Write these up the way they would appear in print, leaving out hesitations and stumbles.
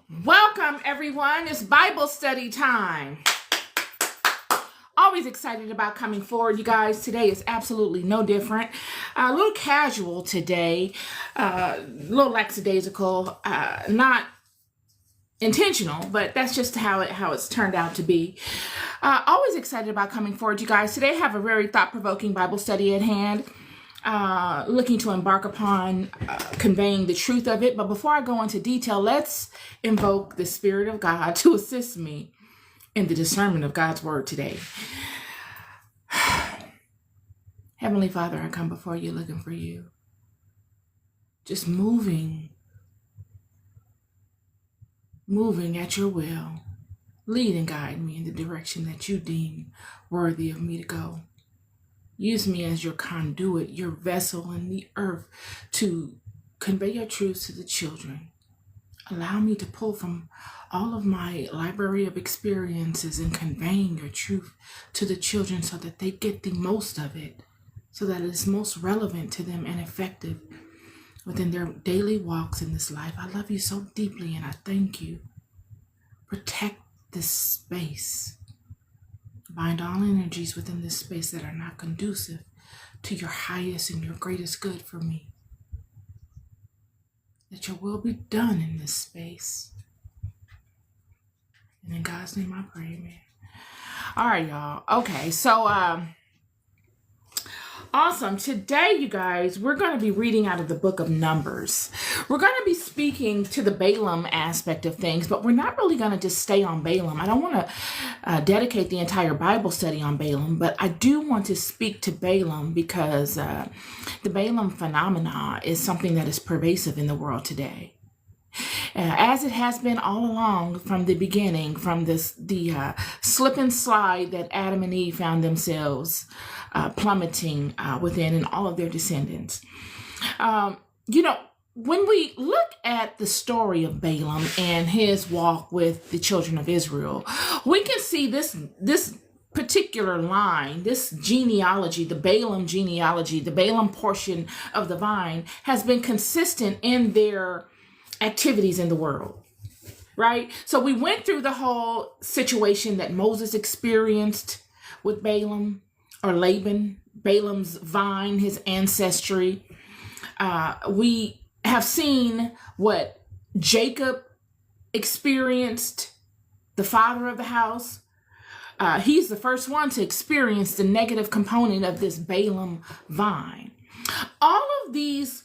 Welcome, everyone. It's Bible study time. Always excited about coming forward, you guys. Today is absolutely no different. A little casual today, a little lackadaisical, not intentional, but that's just how it's turned out to be. Always excited about coming forward, you guys. Today I have a very thought-provoking Bible study at hand. Looking to embark upon conveying the truth of it. But before I go into detail, let's invoke the Spirit of God to assist me in the discernment of God's word today. Heavenly Father, I come before you looking for you. Just moving at your will. Lead and guide me in the direction that you deem worthy of me to go. Use me as your conduit, your vessel in the earth to convey your truths to the children. Allow me to pull from all of my library of experiences in conveying your truth to the children so that they get the most of it, so that it's most relevant to them and effective within their daily walks in this life. I love you so deeply and I thank you. Protect this space. Bind all energies within this space that are not conducive to your highest and your greatest good for me. That your will be done in this space. And in God's name I pray, amen. All right, y'all. Okay, so awesome. Today, you guys, we're going to be reading out of the book of Numbers. We're going to be speaking to the Balaam aspect of things, but we're not really going to just stay on Balaam. I don't want to dedicate the entire Bible study on Balaam, but I do want to speak to Balaam because the Balaam phenomena is something that is pervasive in the world today. As it has been all along from the beginning, from the slip and slide that Adam and Eve found themselves plummeting within and all of their descendants. When we look at the story of Balaam and his walk with the children of Israel, we can see this particular line, this genealogy, the Balaam genealogy, the Balaam portion of the vine has been consistent in their activities in the world, right? So we went through the whole situation that Moses experienced with Balaam or Laban, Balaam's vine, his ancestry. We have seen what Jacob experienced, the father of the house. He's the first one to experience the negative component of this Balaam vine. All of these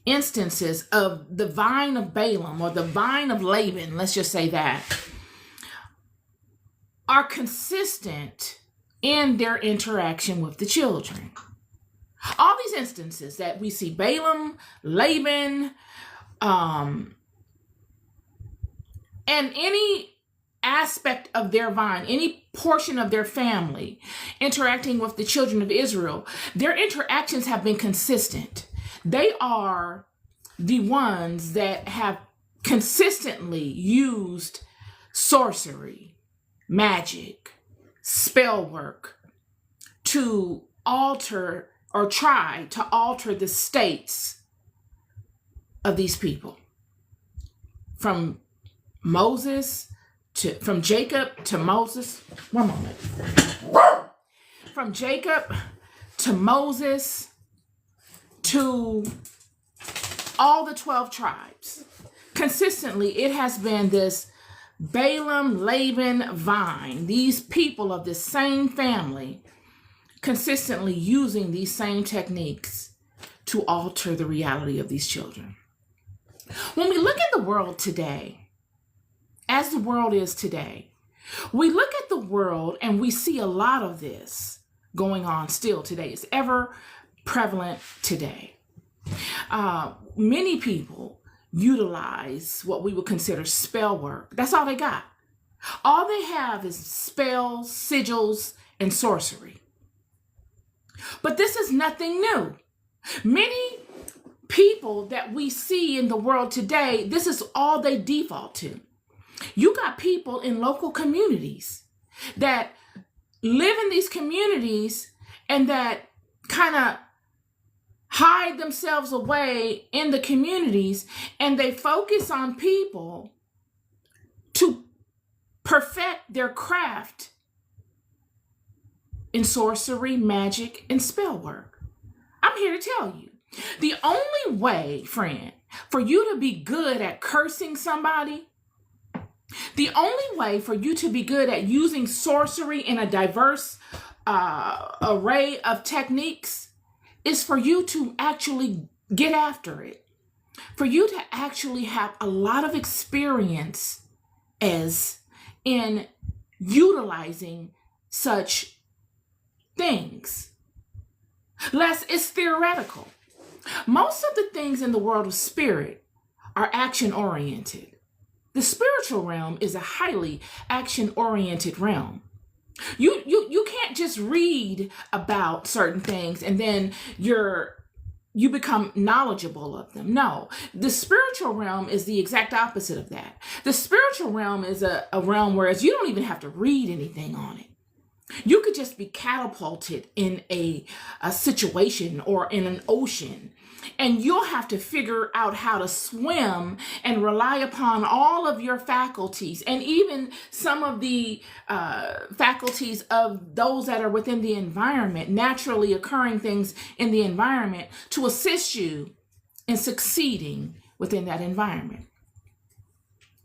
instances of the vine of Balaam or the vine of Laban, let's just say that, are consistent in their interaction with the children. All these instances that we see Balaam, Laban, and any aspect of their vine, any portion of their family interacting with the children of Israel, their interactions have been consistent. They are the ones that have consistently used sorcery, magic, spell work to alter or try to alter the states of these people. From Jacob to Moses. One moment. From Jacob to Moses to all the 12 tribes. Consistently, it has been this Balaam, Laban vine, these people of the same family consistently using these same techniques to alter the reality of these children. When we look at the world today, as the world is today, we look at the world and we see a lot of this going on still today. It's ever prevalent today. Many people utilize what we would consider spell work. That's all they got. All they have is spells, sigils, and sorcery. But this is nothing new. Many people that we see in the world today, this is all they default to. You got people in local communities that live in these communities and that kind of hide themselves away in the communities, and they focus on people to perfect their craft in sorcery, magic, and spell work. I'm here to tell you, the only way, friend, for you to be good at cursing somebody, the only way for you to be good at using sorcery in a diverse array of techniques is for you to actually get after it, for you to actually have a lot of experience as in utilizing such things. Less is theoretical. Most of the things in the world of spirit are action-oriented. The spiritual realm is a highly action-oriented realm. You can't just read about certain things and then you become knowledgeable of them. No, the spiritual realm is the exact opposite of that. The spiritual realm is a realm whereas you don't even have to read anything on it. You could just be catapulted in a situation or in an ocean, and you'll have to figure out how to swim and rely upon all of your faculties and even some of the faculties of those that are within the environment, naturally occurring things in the environment, to assist you in succeeding within that environment.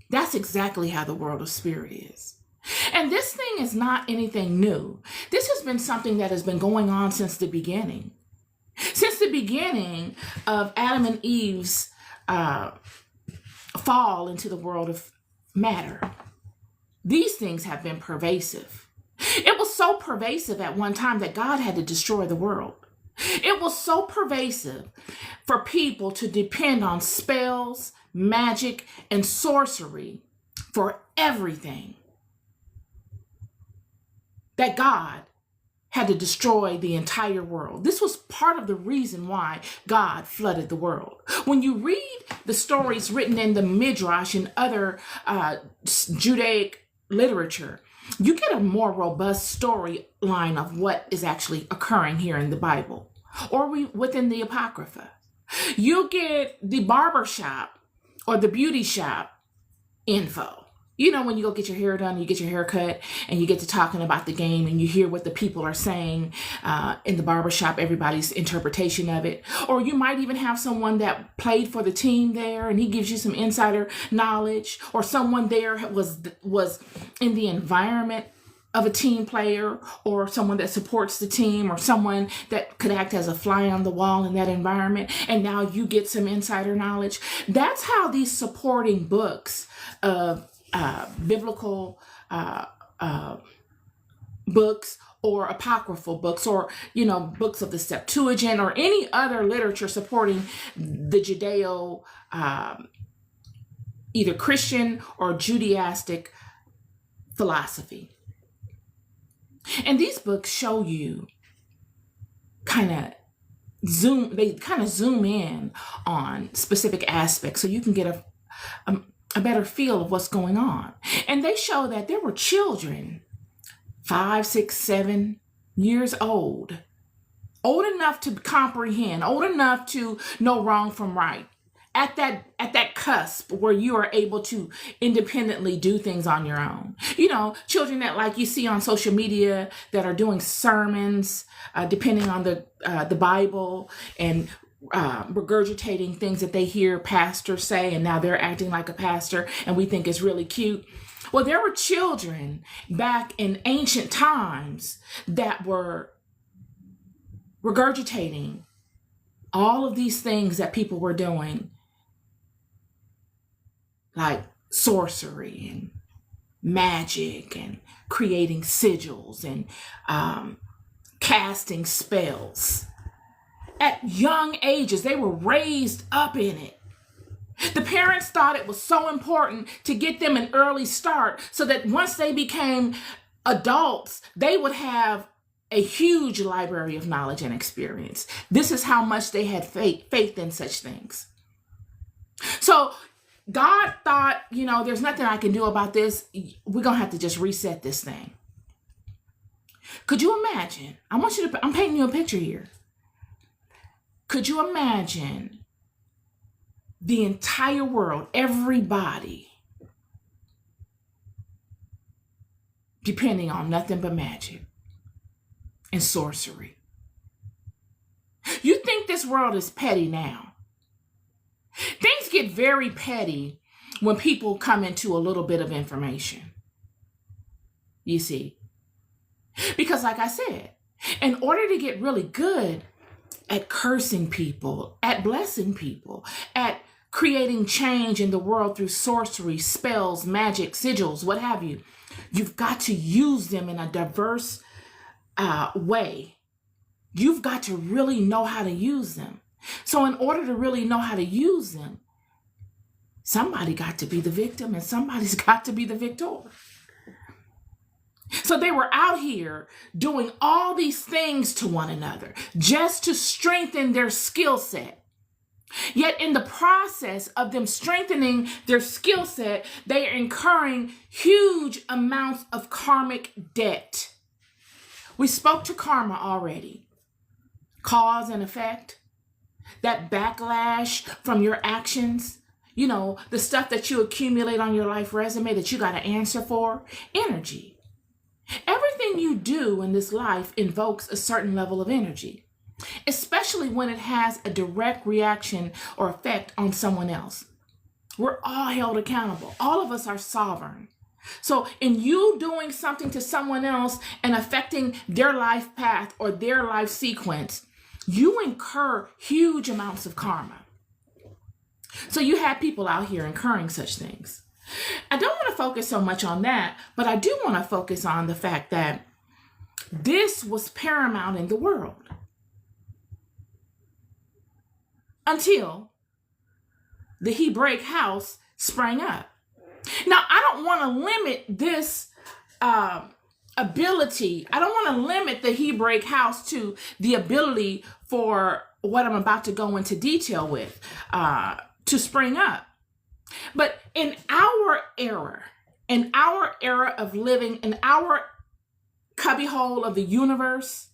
That's exactly how the world of spirit is. And this thing is not anything new. This has been something that has been going on since the beginning. Since the beginning of Adam and Eve's fall into the world of matter, these things have been pervasive. It was so pervasive at one time that God had to destroy the world. It was so pervasive for people to depend on spells, magic, and sorcery for everything that God had to destroy the entire world. This was part of the reason why God flooded the world. When you read the stories written in the Midrash and other Judaic literature, you get a more robust storyline of what is actually occurring here in the Bible or within the Apocrypha. You get the barbershop or the beauty shop info. You know, when you go get your hair done, you get your hair cut, and you get to talking about the game, and you hear what the people are saying in the barbershop, everybody's interpretation of it. Or you might even have someone that played for the team there, and he gives you some insider knowledge. Or someone there was in the environment of a team player, or someone that supports the team, or someone that could act as a fly on the wall in that environment. And now you get some insider knowledge. That's how these supporting books of biblical books or apocryphal books or, books of the Septuagint or any other literature supporting the Judeo, either Christian or Judaistic philosophy. And these books show you they zoom in on specific aspects so you can get a better feel of what's going on. And they show that there were children, 5, 6, 7 years old enough to comprehend, old enough to know wrong from right, at that cusp where you are able to independently do things on your own. Children that, like you see on social media, that are doing sermons, depending on the Bible, and regurgitating things that they hear pastors say, and now they're acting like a pastor, and we think it's really cute. Well, there were children back in ancient times that were regurgitating all of these things that people were doing, like sorcery and magic and creating sigils and casting spells. At young ages, they were raised up in it. The parents thought it was so important to get them an early start so that once they became adults, they would have a huge library of knowledge and experience. This is how much they had faith in such things. So God thought, there's nothing I can do about this. We're going to have to just reset this thing. Could you imagine? I'm painting you a picture here. Could you imagine the entire world, everybody, depending on nothing but magic and sorcery? You think this world is petty now? Things get very petty when people come into a little bit of information. You see? Because like I said, in order to get really good at cursing people, at blessing people, at creating change in the world through sorcery, spells, magic, sigils, what have you, you've got to use them in a diverse way. You've got to really know how to use them. So in order to really know how to use them, somebody got to be the victim and somebody's got to be the victor. So they were out here doing all these things to one another just to strengthen their skill set. Yet in the process of them strengthening their skill set, they are incurring huge amounts of karmic debt. We spoke to karma already. Cause and effect, that backlash from your actions, you know, the stuff that you accumulate on your life resume that you got to answer for, energy. Everything you do in this life invokes a certain level of energy, especially when it has a direct reaction or effect on someone else. We're all held accountable. All of us are sovereign. So in you doing something to someone else and affecting their life path or their life sequence, you incur huge amounts of karma. So you have people out here incurring such things. I don't want to focus so much on that, but I do want to focus on the fact that this was paramount in the world until the Hebraic house sprang up. Now, I don't want to limit this ability. I don't want to limit the Hebraic house to the ability for what I'm about to go into detail with to spring up. But in our era of living, in our cubbyhole of the universe,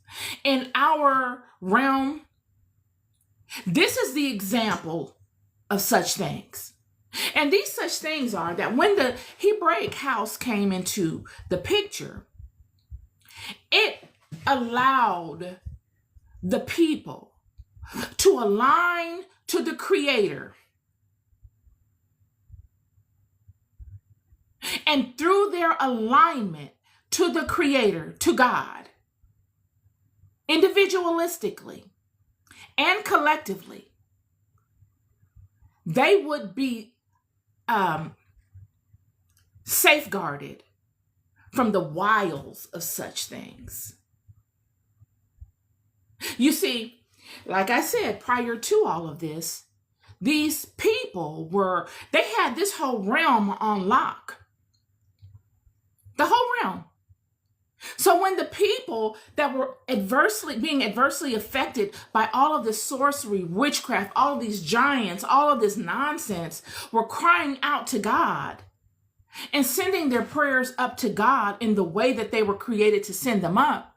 in our realm, this is the example of such things. And these such things are that when the Hebraic house came into the picture, it allowed the people to align to the Creator. And through their alignment to the Creator, to God, individualistically and collectively, they would be safeguarded from the wiles of such things. You see, like I said, prior to all of this, these people they had this whole realm on lock. The whole realm. So when the people that were being adversely affected by all of this sorcery, witchcraft, all of these giants, all of this nonsense, were crying out to God and sending their prayers up to God in the way that they were created to send them up,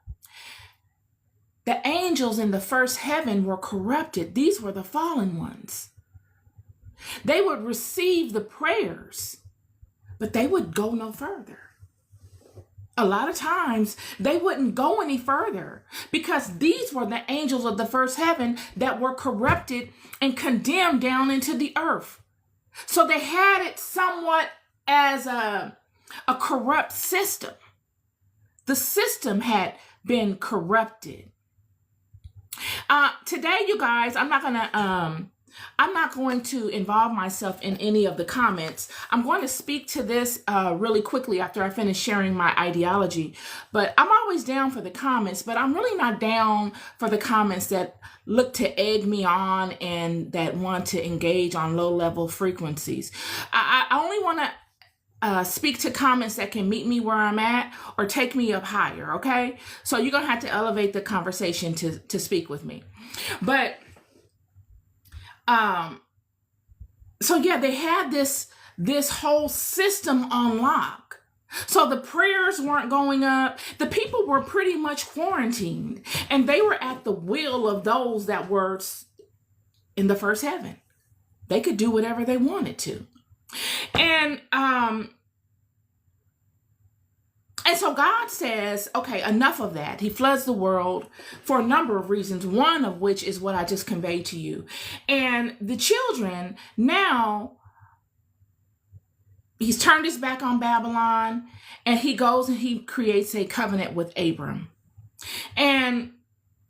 the angels in the first heaven were corrupted. These were the fallen ones. They would receive the prayers, but they would go no further. A lot of times they wouldn't go any further because these were the angels of the first heaven that were corrupted and condemned down into the earth. So they had it somewhat as a corrupt system. The system had been corrupted. Today, you guys, I'm not going to involve myself in any of the comments. I'm going to speak to this really quickly after I finish sharing my ideology. But I'm always down for the comments, but I'm really not down for the comments that look to egg me on and that want to engage on low-level frequencies. I only want to speak to comments that can meet me where I'm at or take me up higher, okay? So you're going to have to elevate the conversation to speak with me. But so yeah, they had this whole system on lock. So the prayers weren't going up. The people were pretty much quarantined, and they were at the will of those that were in the first heaven. They could do whatever they wanted to. And so God says, okay, enough of that. He floods the world for a number of reasons, one of which is what I just conveyed to you. And the children, now he's turned his back on Babylon, and he goes and he creates a covenant with Abram. And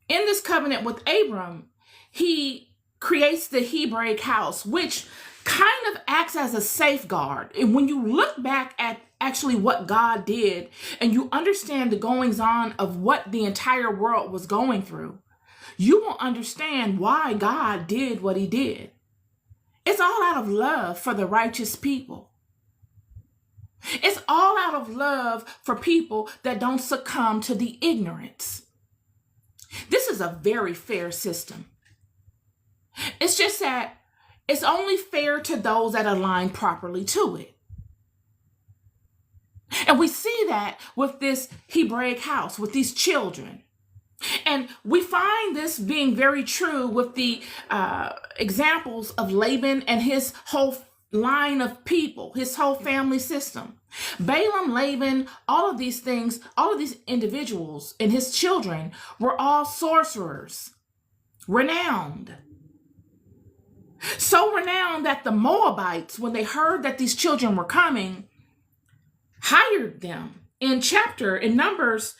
in this covenant with Abram, he creates the Hebraic house, which kind of acts as a safeguard. And when you look back at actually what God did, and you understand the goings on of what the entire world was going through, you will understand why God did what he did. It's all out of love for the righteous people. It's all out of love for people that don't succumb to the ignorance. This is a very fair system. It's just that it's only fair to those that align properly to it. And we see that with this Hebraic house, with these children. And we find this being very true with the examples of Laban and his whole line of people, his whole family system. Balaam, Laban, all of these things, all of these individuals and his children were all sorcerers, renowned. So renowned that the Moabites, when they heard that these children were coming, hired them. In Numbers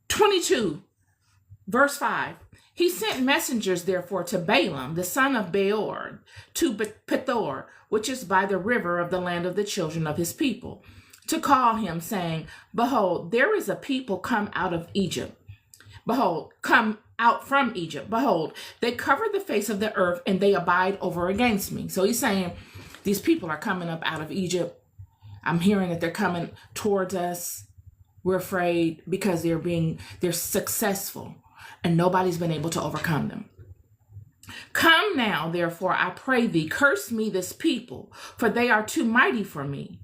22, verse 5, he sent messengers, therefore, to Balaam, the son of Beor, to Pethor, which is by the river of the land of the children of his people, to call him, saying, behold, there is a people come out of Egypt. Behold, come out from Egypt. Behold, they cover the face of the earth, and they abide over against me. So he's saying, these people are coming up out of Egypt. I'm hearing that they're coming towards us. We're afraid because they're successful and nobody's been able to overcome them. Come now, therefore, I pray thee, curse me this people, for they are too mighty for me.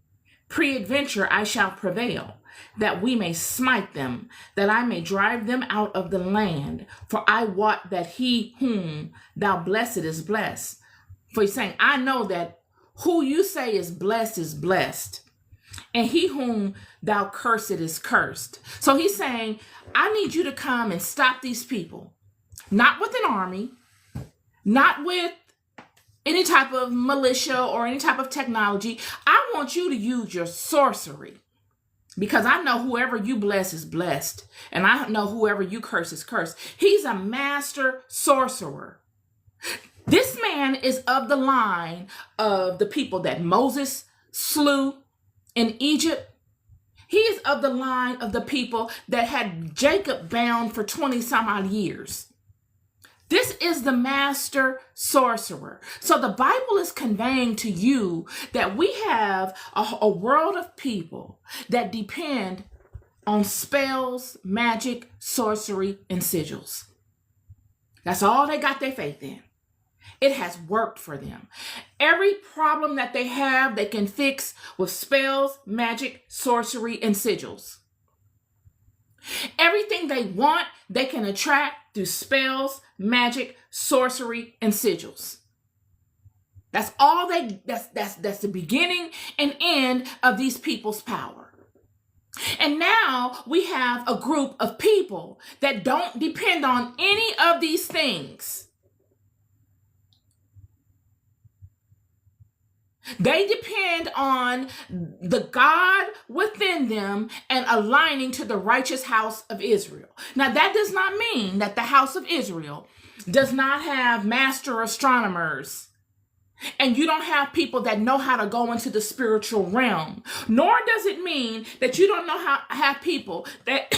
Peradventure I shall prevail, that we may smite them, that I may drive them out of the land. For I wot that he whom thou blessed is blessed. For he's saying, I know that who you say is blessed. And he whom thou cursed is cursed. So he's saying, I need you to come and stop these people. Not with an army, not with any type of militia or any type of technology. I want you to use your sorcery. Because I know whoever you bless is blessed. And I know whoever you curse is cursed. He's a master sorcerer. This man is of the line of the people that Moses slew in Egypt. He is of the line of the people that had Jacob bound for 20 some odd years. This is the master sorcerer. So the Bible is conveying to you that we have a world of people that depend on spells, magic, sorcery, and sigils. That's all they got their faith in. It has worked for them. Every problem that they have, they can fix with spells, magic, sorcery, and sigils. Everything they want, they can attract through spells, magic, sorcery, and sigils. That's all that's the beginning and end of these people's power. And now we have a group of people that don't depend on any of these things. They depend on the God within them and aligning to the righteous house of Israel. Now, that does not mean that the house of Israel does not have master astronomers, and you don't have people that know how to go into the spiritual realm. Nor does it mean that you don't know how to have people that,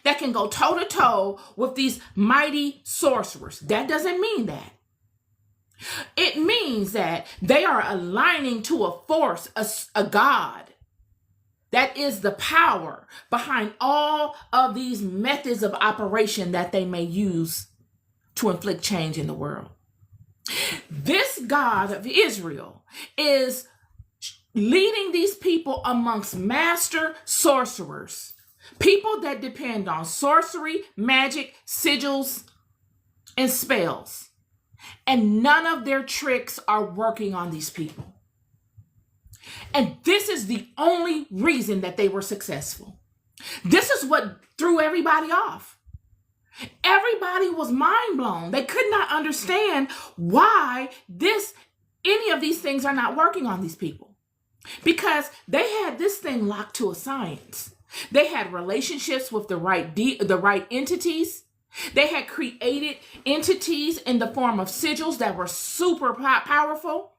that can go toe to toe with these mighty sorcerers. That doesn't mean that. It means that they are aligning to a force, a God, that is the power behind all of these methods of operation that they may use to inflict change in the world. This God of Israel is leading these people amongst master sorcerers, people that depend on sorcery, magic, sigils, and spells. And none of their tricks are working on these people. And this is the only reason that they were successful. This is what threw everybody off. Everybody was mind blown. They could not understand why any of these things are not working on these people. Because they had this thing locked to a science. They had relationships with the right entities. They had created entities in the form of sigils that were super powerful.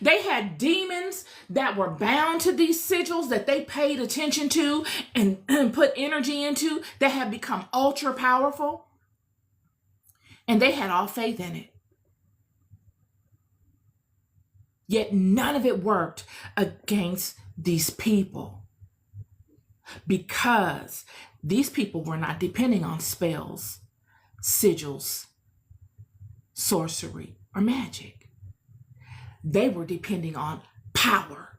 They had demons that were bound to these sigils that they paid attention to and put energy into, that had become ultra powerful. And they had all faith in it. Yet none of it worked against these people, because these people were not depending on spells, sigils, sorcery, or magic. They were depending on power.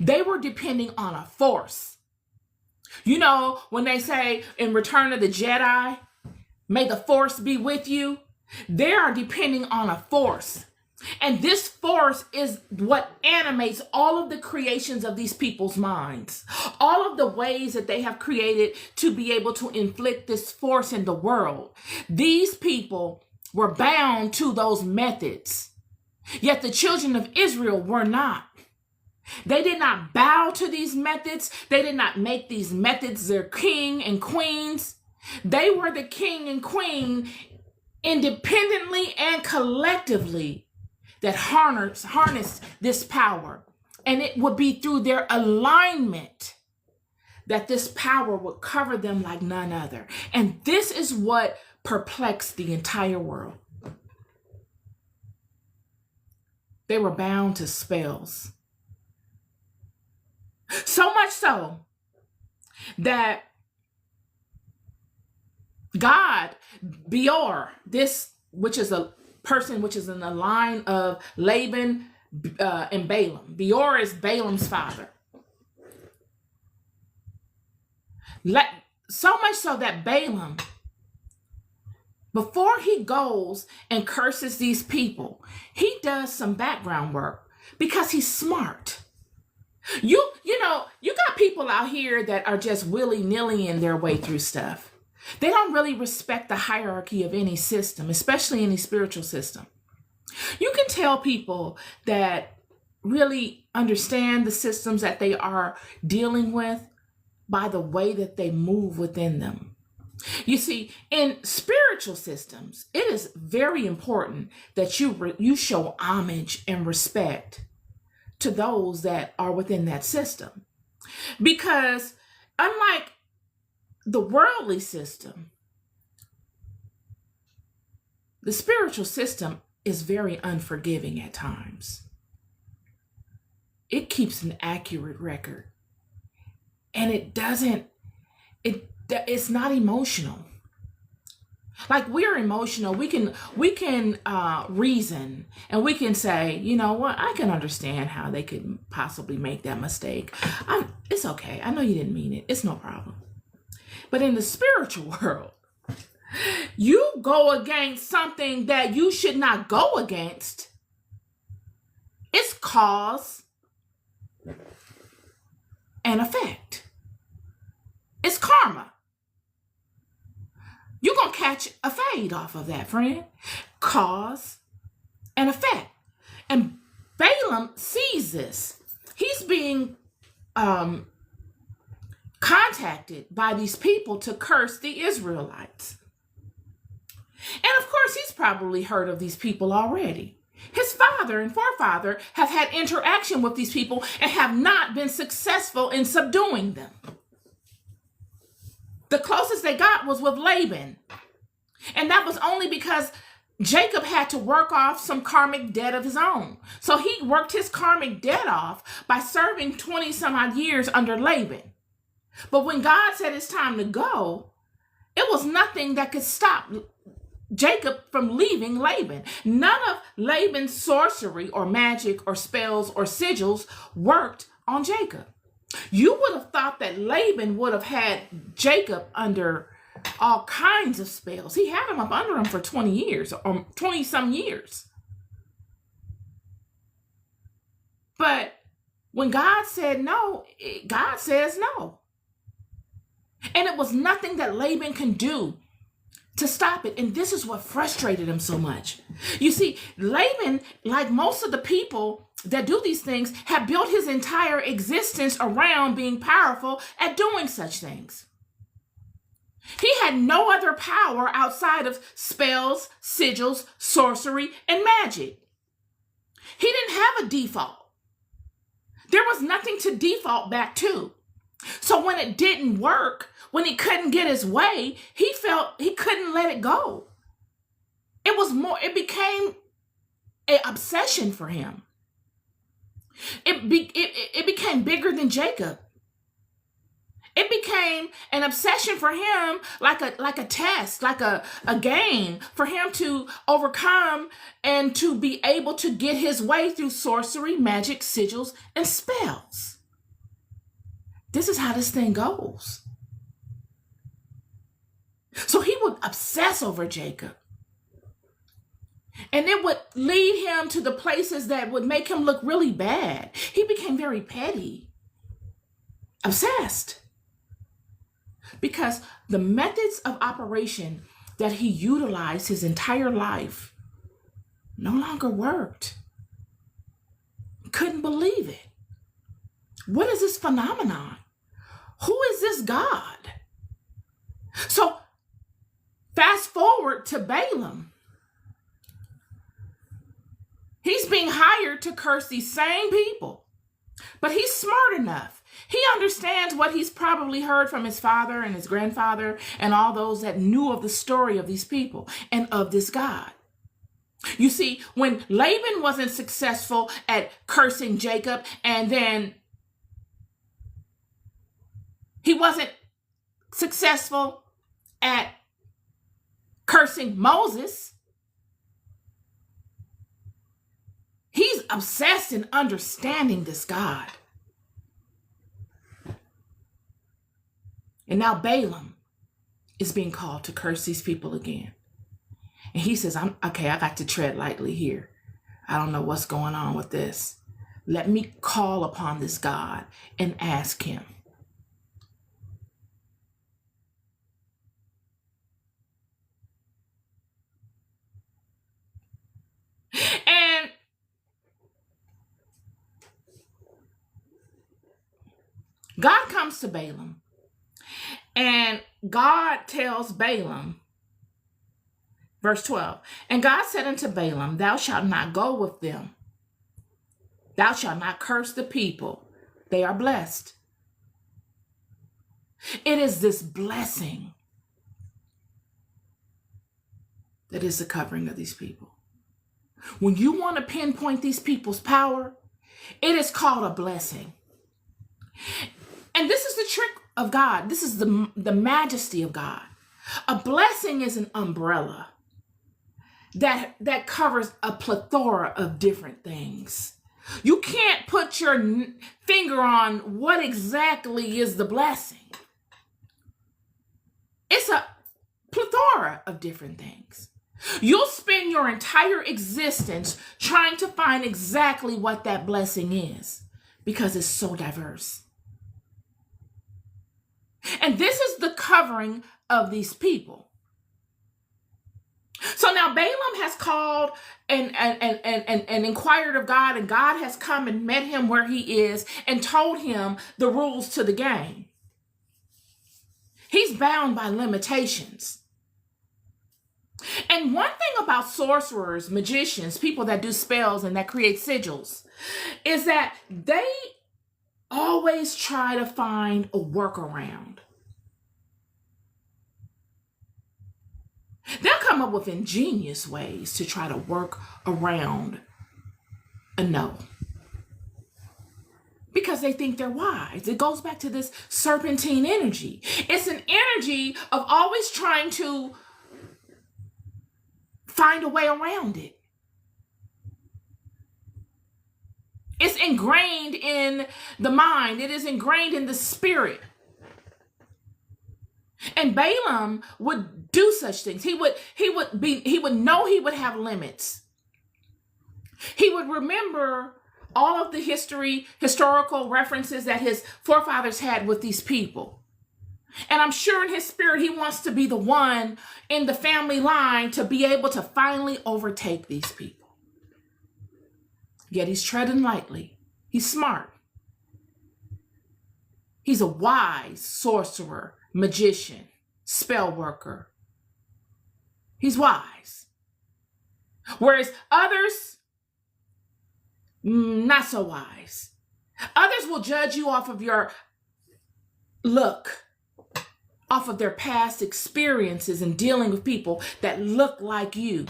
They were depending on a force. You know, when they say in Return of the Jedi, may the force be with you, they are depending on a force. And this force is what animates all of the creations of these people's minds. All of the ways that they have created to be able to inflict this force in the world. These people were bound to those methods. Yet the children of Israel were not. They did not bow to these methods. They did not make these methods their king and queens. They were the king and queen independently and collectively that harnessed this power. And it would be through their alignment that this power would cover them like none other. And this is what perplexed the entire world. They were bound to spells. So much so that God, Beor, which is a person which is in the line of Laban and Balaam. Beor is Balaam's father. So much so that Balaam, before he goes and curses these people, he does some background work because he's smart. You know, you got people out here that are just willy-nilly-ing their way through stuff. They don't really respect the hierarchy of any system, especially any spiritual system. You can tell people that really understand the systems that they are dealing with by the way that they move within them. You see, in spiritual systems, it is very important that you show homage and respect to those that are within that system. Because unlike the worldly system, the spiritual system is very unforgiving at times. It keeps an accurate record. And it's not emotional. Like we're emotional. We can reason and we can say, you know what, I can understand how they could possibly make that mistake. It's okay. I know you didn't mean it. It's no problem. But in the spiritual world, you go against something that you should not go against. It's cause and effect. It's karma. You're going to catch a fade off of that, friend. Cause and effect. And Balaam sees this. He's being contacted by these people to curse the Israelites. And of course, he's probably heard of these people already. His father and forefather have had interaction with these people and have not been successful in subduing them. The closest they got was with Laban. And that was only because Jacob had to work off some karmic debt of his own. So he worked his karmic debt off by serving 20 some odd years under Laban. But when God said it's time to go, it was nothing that could stop Jacob from leaving Laban. None of Laban's sorcery or magic or spells or sigils worked on Jacob. You would have thought that Laban would have had Jacob under all kinds of spells. He had them up under him for 20 years or 20 some years. But when God said no, God says no. And it was nothing that Laban can do to stop it. And this is what frustrated him so much. You see, Laban, like most of the people that do these things, have built his entire existence around being powerful at doing such things. He had no other power outside of spells, sigils, sorcery, and magic. He didn't have a default. There was nothing to default back to. So when it didn't work, when he couldn't get his way, he felt he couldn't let it go. It became an obsession for him. It became bigger than Jacob. It became an obsession for him, like a test, like a game for him to overcome and to be able to get his way through sorcery, magic, sigils, and spells. This is how this thing goes. So he would obsess over Jacob. And it would lead him to the places that would make him look really bad. He became very petty, obsessed. Because the methods of operation that he utilized his entire life no longer worked. Couldn't believe it. What is this phenomenon? Who is this God? So fast forward to Balaam. He's being hired to curse these same people, but he's smart enough. He understands what he's probably heard from his father and his grandfather and all those that knew of the story of these people and of this God. You see, when Laban wasn't successful at cursing Jacob, and then he wasn't successful at cursing Moses, he's obsessed in understanding this God. And now Balaam is being called to curse these people again. And he says, I got to tread lightly here. I don't know what's going on with this. Let me call upon this God and ask him. And God comes to Balaam. And God tells Balaam, verse 12, and God said unto Balaam, thou shalt not go with them. Thou shalt not curse the people. They are blessed. It is this blessing that is the covering of these people. When you want to pinpoint these people's power, it is called a blessing. And this is the trick of God. This is the majesty of God. A blessing is an umbrella that covers a plethora of different things. You can't put your finger on what exactly is the blessing. It's a plethora of different things. You'll spend your entire existence trying to find exactly what that blessing is because it's so diverse. And this is the covering of these people. So now Balaam has called and inquired of God, and God has come and met him where he is and told him the rules to the game. He's bound by limitations. And one thing about sorcerers, magicians, people that do spells and that create sigils, is that they always try to find a workaround. They'll come up with ingenious ways to try to work around a no. Because they think they're wise. It goes back to this serpentine energy. It's an energy of always trying to find a way around it. It's ingrained in the mind. It is ingrained in the spirit. And Balaam would do such things. He would know he would have limits. He would remember all of the historical references that his forefathers had with these people. And I'm sure in his spirit, he wants to be the one in the family line to be able to finally overtake these people. Yet he's treading lightly. He's smart. He's a wise sorcerer, magician, spell worker. He's wise. Whereas others, not so wise. Others will judge you off of your look, off of their past experiences in dealing with people that look like you.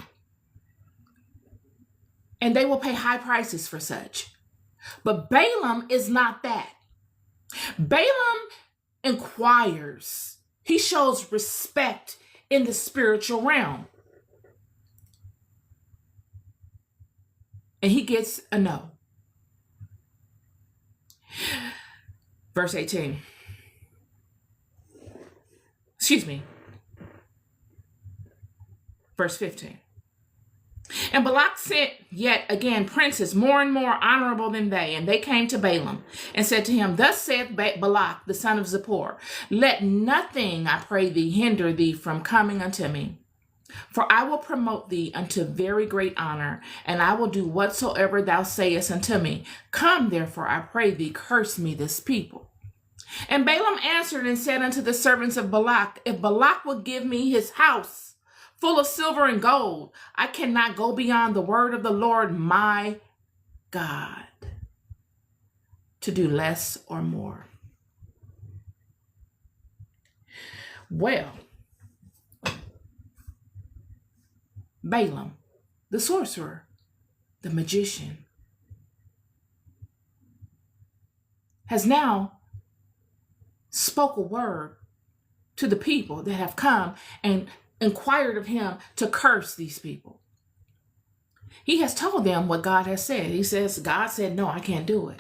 And they will pay high prices for such. But Balaam is not that. Balaam inquires. He shows respect in the spiritual realm. And he gets a no. Verse 18. Excuse me. Verse 15. And Balak sent yet again princes more and more honorable than they, and they came to Balaam and said to him, Thus saith Balak, the son of Zippor, Let nothing, I pray thee, hinder thee from coming unto me. For I will promote thee unto very great honor, and I will do whatsoever thou sayest unto me. Come, therefore, I pray thee, curse me this people. And Balaam answered and said unto the servants of Balak, If Balak will give me his house full of silver and gold, I cannot go beyond the word of the Lord my God to do less or more. Well, Balaam, the sorcerer, the magician, has now spoke a word to the people that have come and inquired of him to curse these people. He has told them what God has said. He says, God said, no, I can't do it.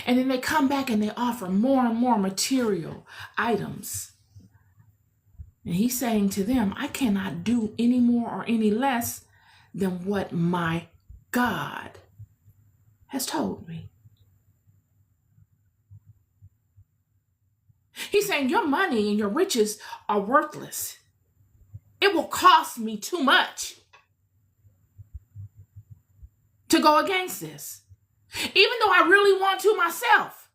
And then they come back and they offer more and more material items. And he's saying to them, I cannot do any more or any less than what my God has told me. He's saying your money and your riches are worthless. It will cost me too much to go against this, even though I really want to myself,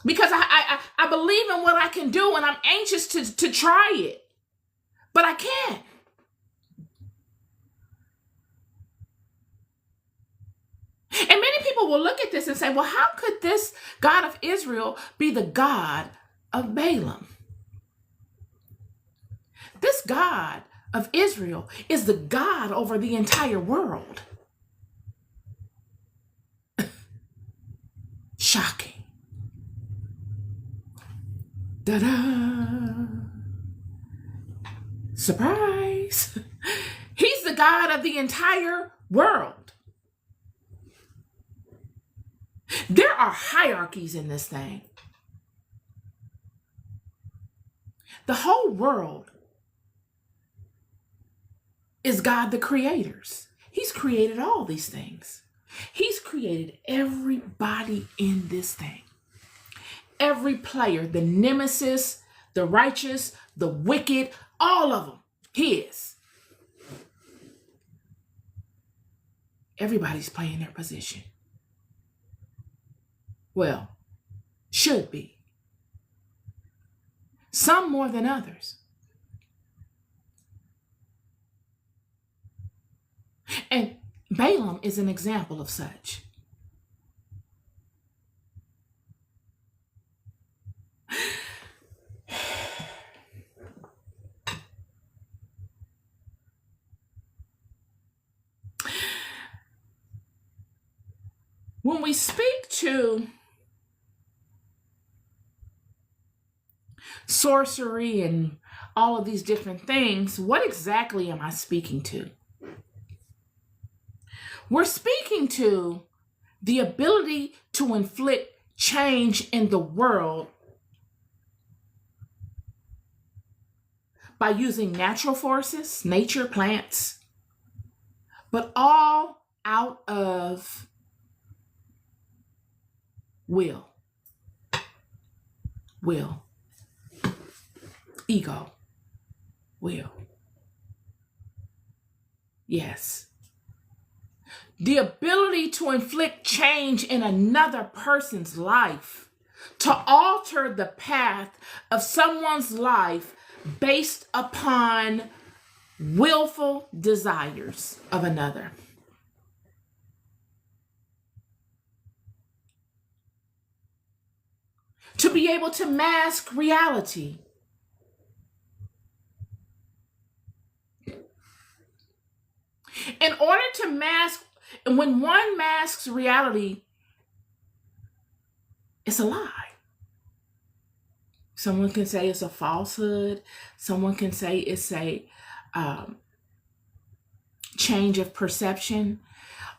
because I believe in what I can do and I'm anxious to try it, but I can't. And many people will look at this and say, well, how could this God of Israel be the God of Balaam? This God of Israel is the God over the entire world. Shocking. Da-da. Surprise. He's the God of the entire world. There are hierarchies in this thing. The whole world is God the creator's. He's created all these things. He's created everybody in this thing. Every player, the nemesis, the righteous, the wicked, all of them, his. Everybody's playing their position. Well, should be. Some more than others. And Balaam is an example of such. When we speak to sorcery and all of these different things, what exactly am I speaking to? We're speaking to the ability to inflict change in the world by using natural forces, nature, plants, but all out of will, ego, will. Yes. The ability to inflict change in another person's life, to alter the path of someone's life based upon willful desires of another. To be able to mask reality. In order to mask, and when one masks reality, it's a lie. Someone can say it's a falsehood. Someone can say it's a change of perception.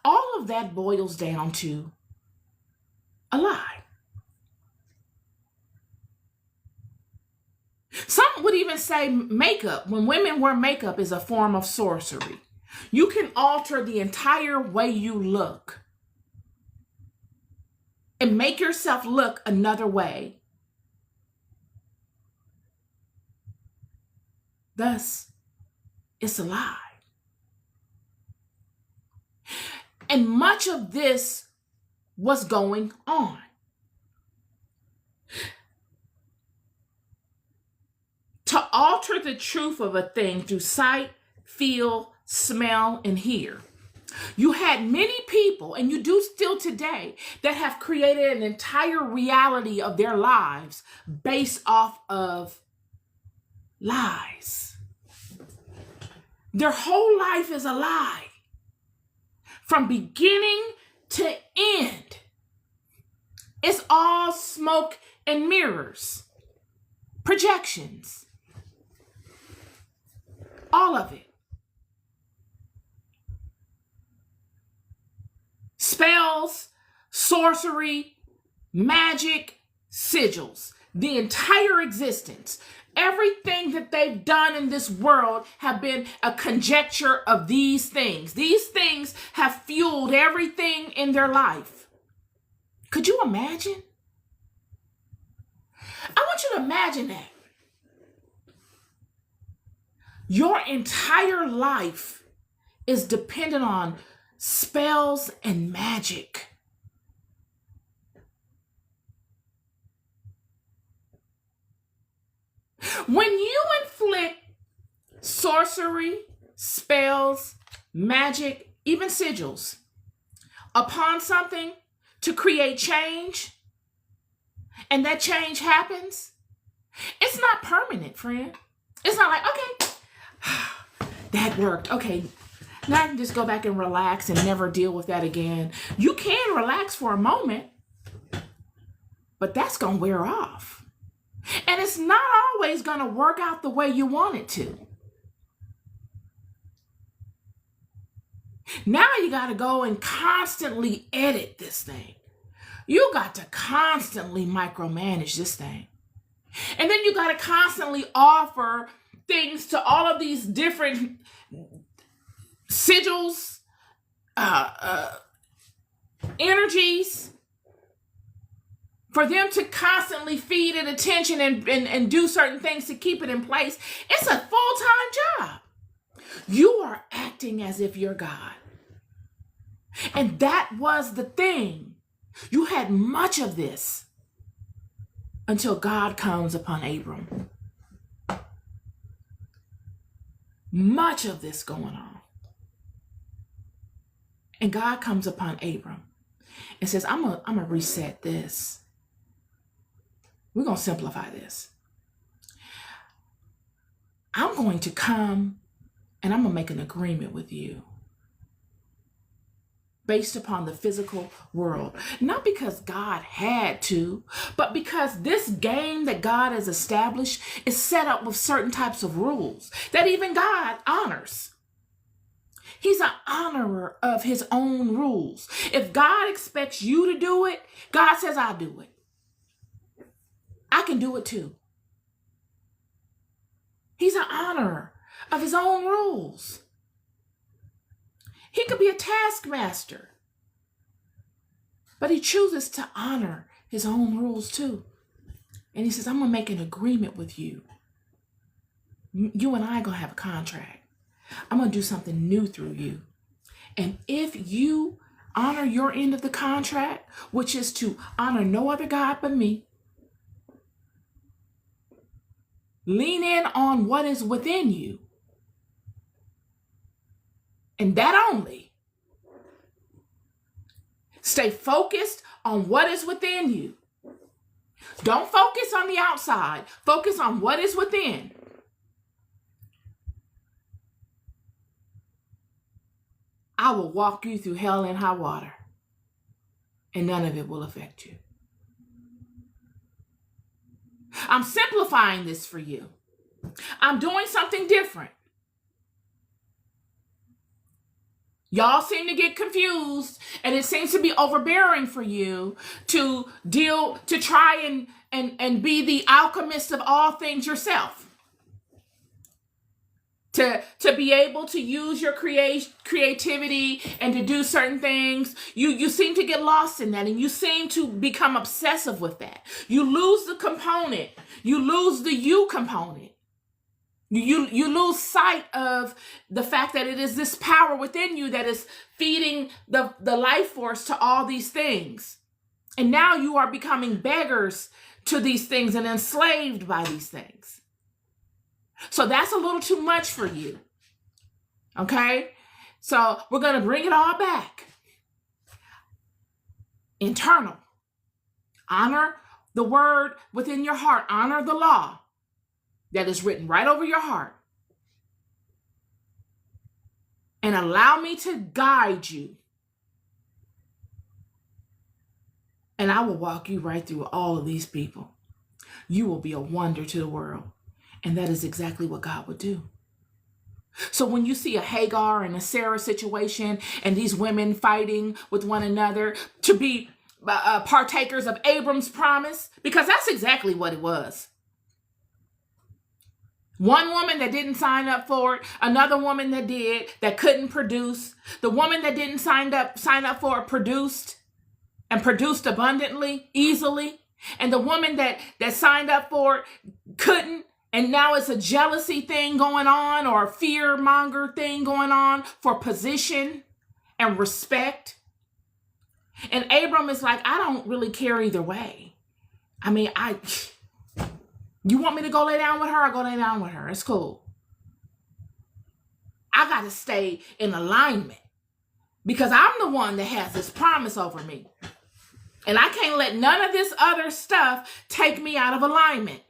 All of that boils down to a lie. Some would even say makeup, when women wear makeup, is a form of sorcery. You can alter the entire way you look and make yourself look another way. Thus, it's a lie. And much of this was going on. To alter the truth of a thing through sight, feel, smell, and hear. You had many people, and you do still today, that have created an entire reality of their lives based off of lies. Their whole life is a lie. From beginning to end. It's all smoke and mirrors. Projections. All of it. Spells, sorcery, magic, sigils. The entire existence. Everything that they've done in this world have been a conjecture of these things. These things have fueled everything in their life. Could you imagine? I want you to imagine that. Your entire life is dependent on spells and magic. When you inflict sorcery, spells, magic, even sigils upon something to create change, and that change happens, it's not permanent, friend. It's not like, okay, that worked. Okay, now I can just go back and relax and never deal with that again. You can relax for a moment, but that's going to wear off. And it's not always going to work out the way you want it to. Now you got to go and constantly edit this thing. You got to constantly micromanage this thing. And then you got to constantly offer things to all of these different sigils, energies, for them to constantly feed it attention and do certain things to keep it in place. It's a full-time job. You are acting as if you're God. And that was the thing. You had much of this until God comes upon Abram. Much of this going on. And God comes upon Abram and says, I'm gonna reset this. We're going to simplify this. I'm going to come and I'm going to make an agreement with you based upon the physical world. Not because God had to, but because this game that God has established is set up with certain types of rules that even God honors. He's an honorer of his own rules. If God expects you to do it, God says, I'll do it. I can do it too. He's an honorer of his own rules. He could be a taskmaster, but he chooses to honor his own rules too. And he says, I'm going to make an agreement with you. You and I are going to have a contract. I'm going to do something new through you. And if you honor your end of the contract, which is to honor no other God but me, lean in on what is within you, and that only. Stay focused on what is within you. Don't focus on the outside. Focus on what is within. I will walk you through hell and high water, and none of it will affect you. I'm simplifying this for you. I'm doing something different. Y'all seem to get confused, and it seems to be overbearing for you to try and be the alchemist of all things yourself. To be able to use your creativity and to do certain things, you seem to get lost in that, and you seem to become obsessive with that. You lose the component. You lose the you component. You lose sight of the fact that it is this power within you that is feeding the life force to all these things. And now you are becoming beggars to these things and enslaved by these things. So that's a little too much for you. Okay? So we're going to bring it all back. Internal. Honor the word within your heart. Honor the law that is written right over your heart. And allow me to guide you. And I will walk you right through all of these people. You will be a wonder to the world. And that is exactly what God would do. So when you see a Hagar and a Sarah situation and these women fighting with one another to be partakers of Abram's promise, because that's exactly what it was. One woman that didn't sign up for it, another woman that did, that couldn't produce. The woman that didn't sign up for it produced, and produced abundantly, easily. And the woman that signed up for it couldn't. And now it's a jealousy thing going on, or a fear monger thing going on for position and respect. And Abram is like, I don't really care either way. I mean, you want me to go lay down with her? I'll go lay down with her. It's cool. I got to stay in alignment because I'm the one that has this promise over me. And I can't let none of this other stuff take me out of alignment.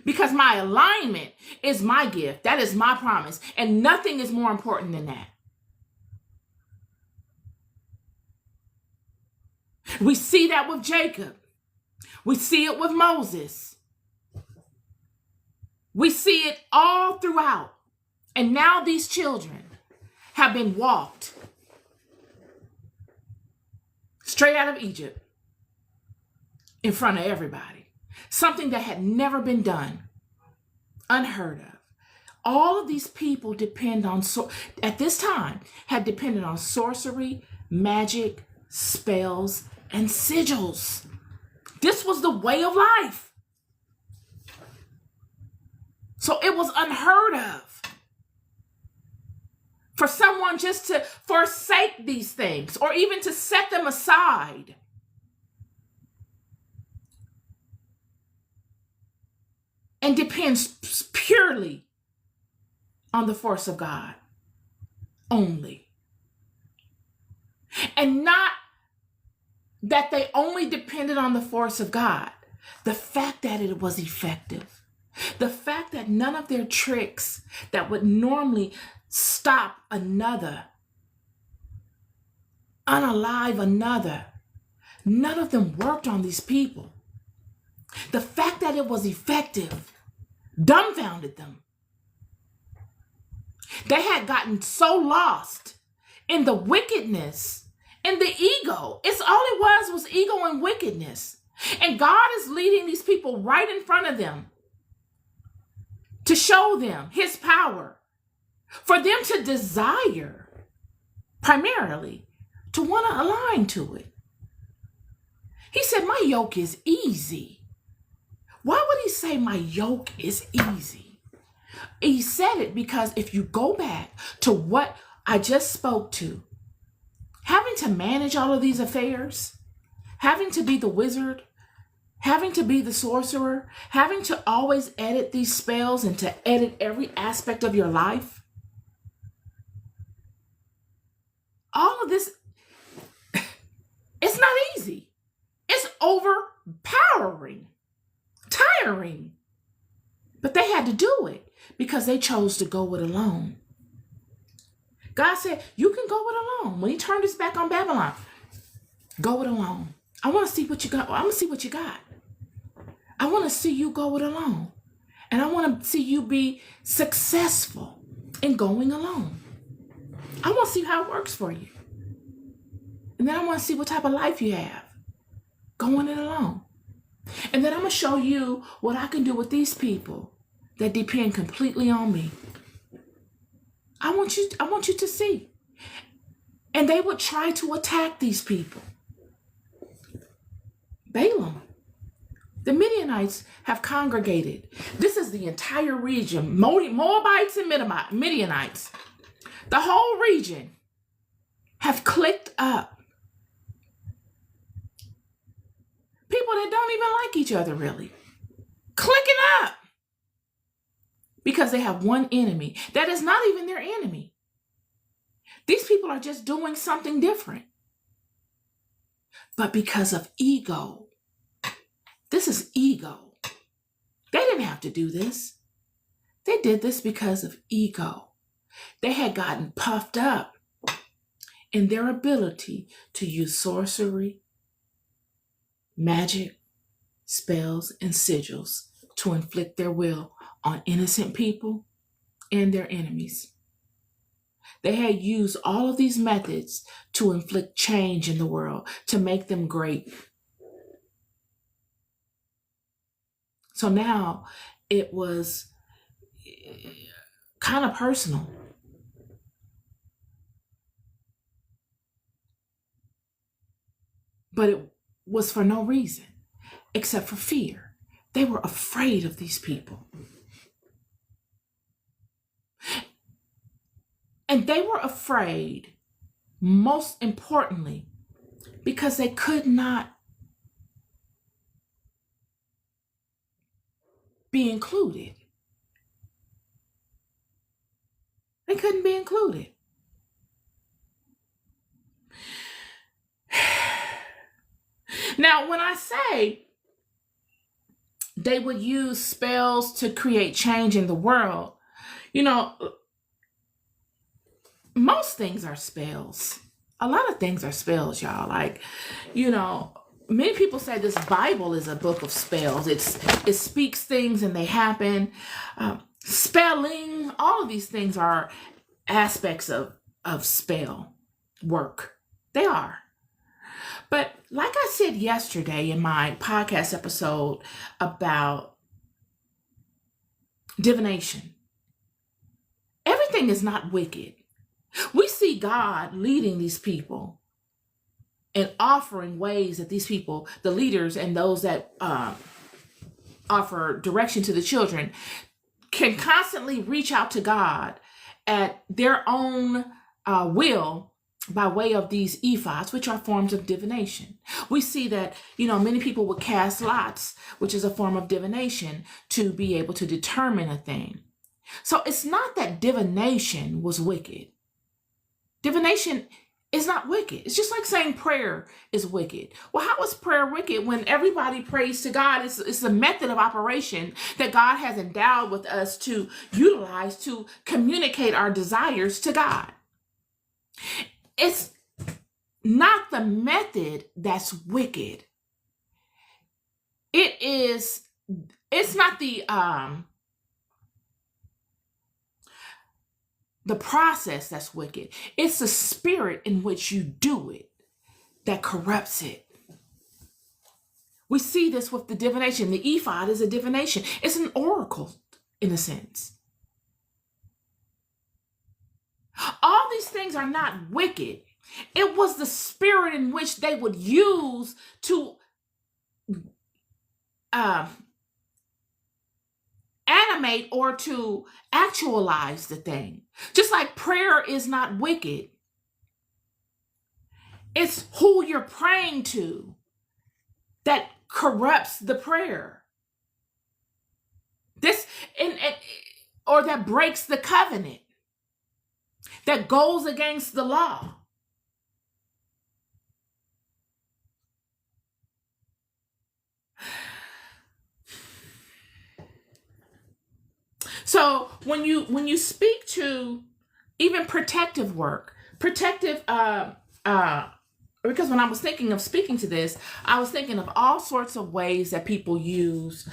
Because my alignment is my gift. That is my promise. And nothing is more important than that. We see that with Jacob. We see it with Moses. We see it all throughout. And now these children have been walked straight out of Egypt in front of everybody. Something that had never been done. Unheard of. All of these people depend on, at this time, had depended on sorcery, magic, spells, and sigils. This was the way of life. So it was unheard of for someone just to forsake these things or even to set them aside. And depends purely on the force of God only. And not that they only depended on the force of God. The fact that it was effective. The fact that none of their tricks that would normally stop another, unalive another, none of them worked on these people. The fact that it was effective dumbfounded them. They had gotten so lost in the wickedness, in the ego. It's all it was ego and wickedness. And God is leading these people right in front of them. to show them his power, for them to desire primarily to want to align to it. He said, my yoke is easy. Why would he say my yoke is easy? He said it because if you go back to what I just spoke to, having to manage all of these affairs, having to be the wizard, having to be the sorcerer, having to always edit these spells and to edit every aspect of your life, all of this, it's not easy. It's overpowering, tiring. But they had to do it because they chose to go it alone. God said, you can go it alone. When he turned his back on Babylon, go it alone. I want to see what you got. I want to see what you got. I want to see you go it alone. And I want to see you be successful in going alone. I want to see how it works for you. And then I want to see what type of life you have going it alone. And then I'm going to show you what I can do with these people that depend completely on me. I want you to see. And they would try to attack these people. Balaam. The Midianites have congregated. This is the entire region. Moabites and Midianites. The whole region have clicked up. People that don't even like each other, really. Clicking up. Because they have one enemy. That is not even their enemy. These people are just doing something different. But because of ego. This is ego. They didn't have to do this. They did this because of ego. They had gotten puffed up in their ability to use sorcery, magic, spells, and sigils to inflict their will on innocent people and their enemies. They had used all of these methods to inflict change in the world, to make them great. So now it was kind of personal. But it was for no reason except for fear. They were afraid of these people. And they were afraid, most importantly, because they could not be included. They couldn't be included. Now, when I say they would use spells to create change in the world, most things are spells. A lot of things are spells, y'all. Like, many people say this Bible is a book of spells. It speaks things and they happen. Spelling, all of these things are aspects of spell work. They are. But like I said yesterday in my podcast episode about divination, everything is not wicked. We see God leading these people and offering ways that these people, the leaders and those that offer direction to the children, can constantly reach out to God at their own will by way of these ephods, which are forms of divination. We see that, many people would cast lots, which is a form of divination, to be able to determine a thing. So it's not that divination was wicked. Divination is not wicked. It's just like saying prayer is wicked. Well, how is prayer wicked when everybody prays to God? It's a method of operation that God has endowed with us to utilize to communicate our desires to God. It's not the method that's wicked. It's not the process that's wicked. It's the spirit in which you do it that corrupts it. We see this with the divination. The ephod is a divination. It's an oracle. in a sense. All these things are not wicked. It was the spirit in which they would use to animate or to actualize the thing. Just like prayer is not wicked. It's who you're praying to that corrupts the prayer. Or that breaks the covenant, that goes against the law. So when you speak to even protective work, because when I was thinking of speaking to this, I was thinking of all sorts of ways that people use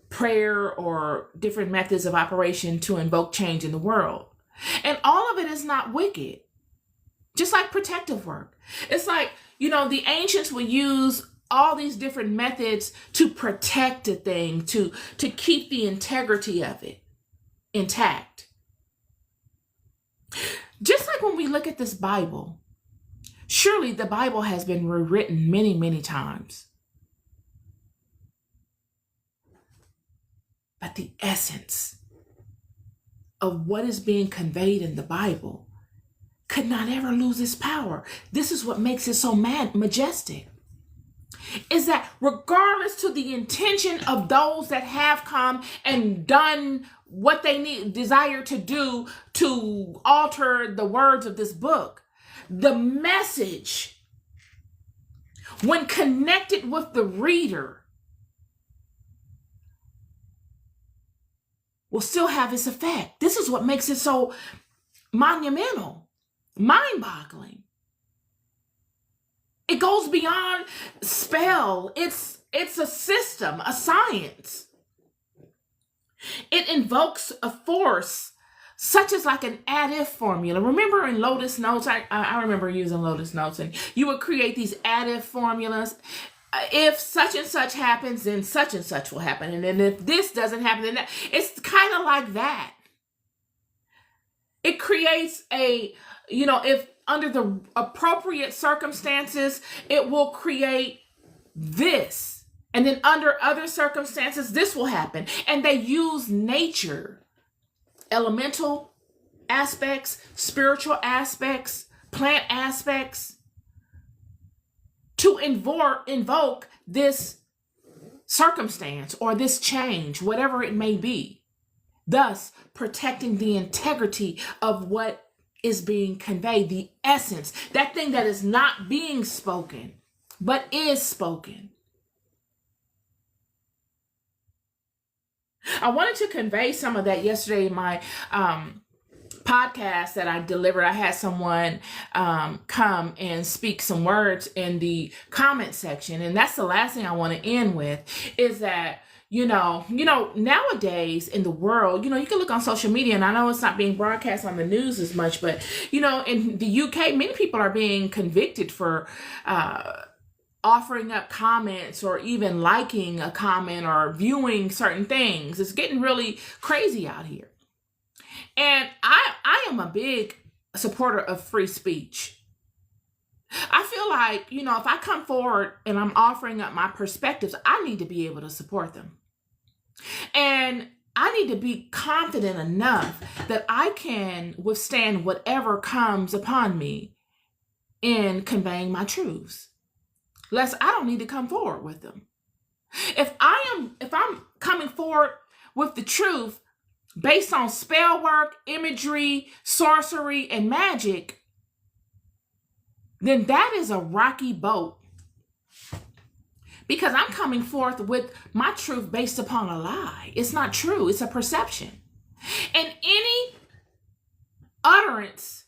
prayer or different methods of operation to invoke change in the world. And all of it is not wicked. Just like protective work. It's like, the ancients would use all these different methods to protect a thing, to keep the integrity of it intact. Just like when we look at this Bible, surely the Bible has been rewritten many, many times. But the essence of what is being conveyed in the Bible could not ever lose its power. This is what makes it so majestic. Is that regardless to the intention of those that have come and done what they desire to do to alter the words of this book, the message, when connected with the reader, will still have its effect. This is what makes it so monumental, mind-boggling. It goes beyond spell. It's a system, a science. It invokes a force such as like an add-if formula. Remember in Lotus Notes, I remember using Lotus Notes, and you would create these add-if formulas. If such and such happens, then such and such will happen. And then if this doesn't happen, then that. It's kind of like that. It creates if under the appropriate circumstances, it will create this. And then under other circumstances, this will happen. And they use nature, elemental aspects, spiritual aspects, plant aspects, to invoke this circumstance or this change, whatever it may be, thus protecting the integrity of what is being conveyed, the essence, that thing that is not being spoken, but is spoken. I wanted to convey some of that yesterday in my podcast that I delivered. I had someone come and speak some words in the comment section. And that's the last thing I want to end with, is that, nowadays in the world, you can look on social media, and I know it's not being broadcast on the news as much, but, in the UK, many people are being convicted for offering up comments or even liking a comment or viewing certain things. It's getting really crazy out here. And I am a big supporter of free speech. I feel like, if I come forward and I'm offering up my perspectives, I need to be able to support them. And I need to be confident enough that I can withstand whatever comes upon me in conveying my truths. Lest I don't need to come forward with them. If I'm coming forward with the truth based on spell work, imagery, sorcery, and magic, then that is a rocky boat. Because I'm coming forth with my truth based upon a lie. It's not true. It's a perception. And any utterance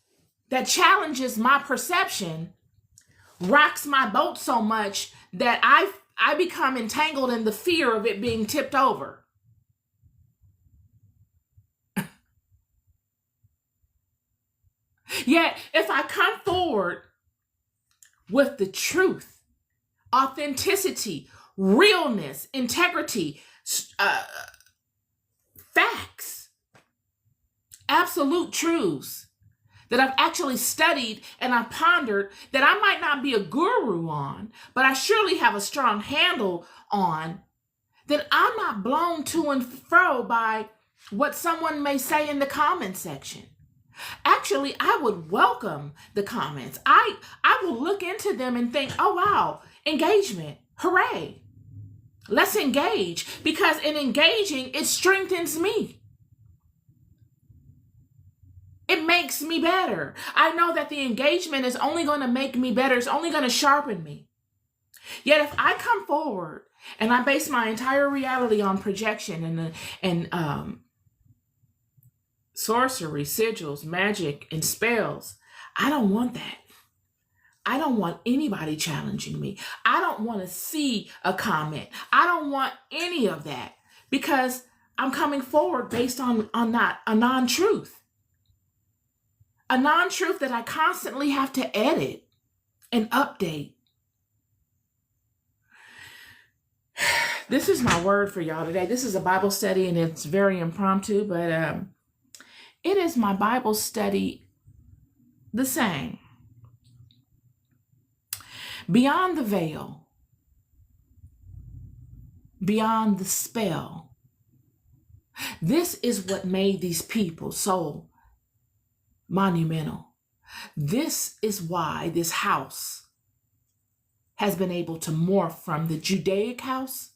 that challenges my perception rocks my boat so much that I become entangled in the fear of it being tipped over. Yet, if I come forward with the truth, authenticity, realness, integrity, uh, facts, absolute truths that I've actually studied and I've pondered, that I might not be a guru on, but I surely have a strong handle on, that I'm not blown to and fro by what someone may say in the comment section. Actually, I would welcome the comments. I will look into them and think, oh wow, engagement, hooray. Let's engage, because in engaging, it strengthens me. It makes me better. I know that the engagement is only going to make me better. It's only going to sharpen me. Yet if I come forward and I base my entire reality on projection and sorcery, sigils, magic, and spells, I don't want that. I don't want anybody challenging me. I don't want to see a comment. I don't want any of that, because I'm coming forward based on not a non-truth. A non-truth that I constantly have to edit and update. This is my word for y'all today. This is a Bible study and it's very impromptu, but it is my Bible study the same. Beyond the veil, beyond the spell, this is what made these people so monumental. This is why this house has been able to morph from the Judaic house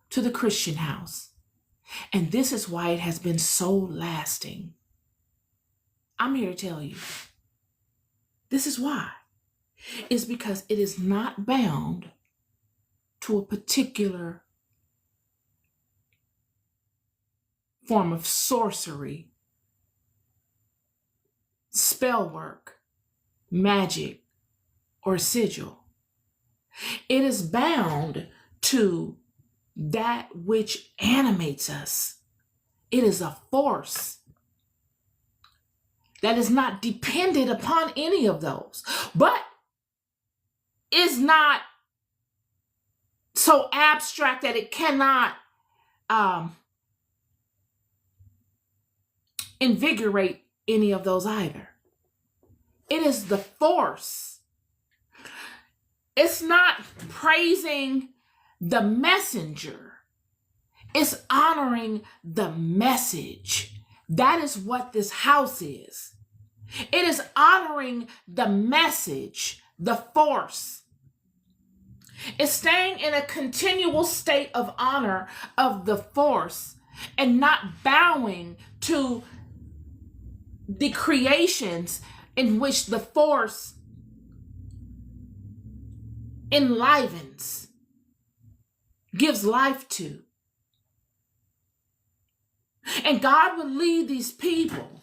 to the Christian house. And this is why it has been so lasting. I'm here to tell you, this is why. It's because it is not bound to a particular form of sorcery, spell work, magic, or sigil. It is bound to that which animates us. It is a force that is not dependent upon any of those, but is not so abstract that it cannot invigorate any of those either. It is the force. It's not praising the messenger. It's honoring the message. That is what this house is. It is honoring the message, the force. It's staying in a continual state of honor of the force and not bowing to the creations in which the force enlivens, gives life to. And God will lead these people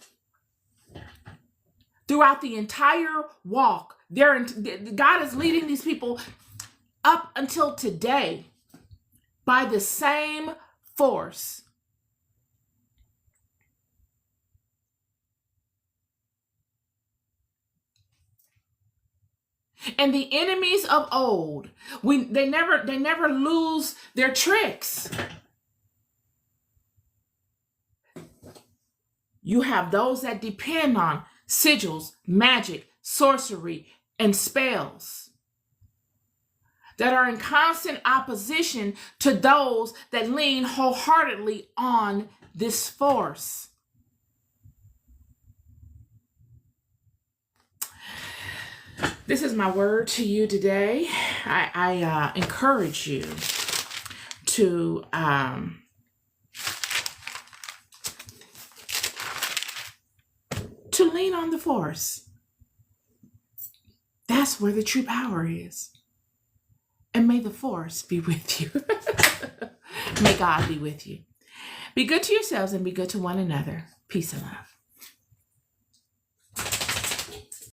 throughout the entire walk. God is leading these people up until today by the same force. And the enemies of old, they never lose their tricks. You have those that depend on sigils, magic, sorcery, and spells that are in constant opposition to those that lean wholeheartedly on this force. This is my word to you today. I encourage you to lean on the force. That's where the true power is. And may the force be with you. May God be with you. Be good to yourselves and be good to one another. Peace and love.